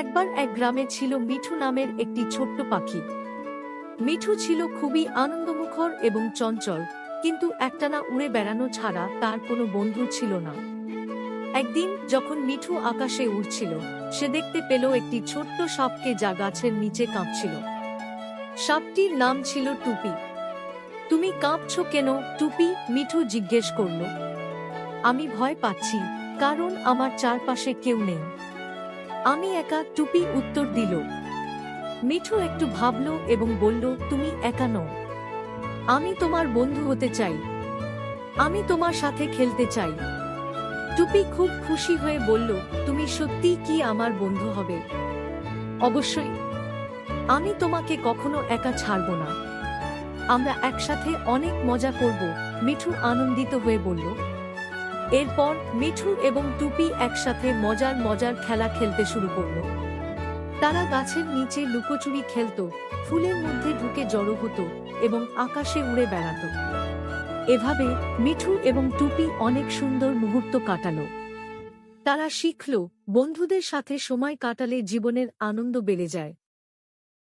একবার এক গ্রামে ছিল মিঠু নামের একটি ছোট্ট পাখি। মিঠু ছিল খুবই আনন্দমুখর এবং চঞ্চল, কিন্তু একটানা উড়ে বেড়ানো ছাড়া তার কোনো বন্ধু ছিল না। একদিন যখন মিঠু আকাশে উড়ছিল, সে দেখতে পেল একটি ছোট্ট সাপকে যা গাছের নিচে কাঁপছিল। সাপটির নাম ছিল টুপি। তুমি কাঁপছো কেন টুপি? মিঠু জিজ্ঞেস করল। আমি ভয় পাচ্ছি, কারণ আমার চারপাশে কেউ নেই। আমি একা, টুপি উত্তর দিল। মিঠু একটু ভাবল এবং বলল, তুমি একা নও। আমি তোমার বন্ধু হতে চাই। আমি তোমার সাথে খেলতে চাই। টুপি খুব খুশি হয়ে বলল, তুমি সত্যি কি আমার বন্ধু হবে? অবশ্যই। আমি তোমাকে কখনো একা ছাড়ব না। আমরা একসাথে অনেক মজা করব, মিঠু আনন্দিত হয়ে বলল। এরপর মিঠু এবং টুপি একসাথে মজার মজার খেলা খেলতে শুরু করল। তারা গাছের নিচে লুকোচুরি খেলত, ফুলের মধ্যে ঢুকে জড়ো হতো এবং আকাশে উড়ে বেড়াত। এভাবে মিঠু এবং টুপি অনেক সুন্দর মুহূর্ত কাটালো। তারা শিখল, বন্ধুদের সাথে সময় কাটালে জীবনের আনন্দ বেড়ে যায়।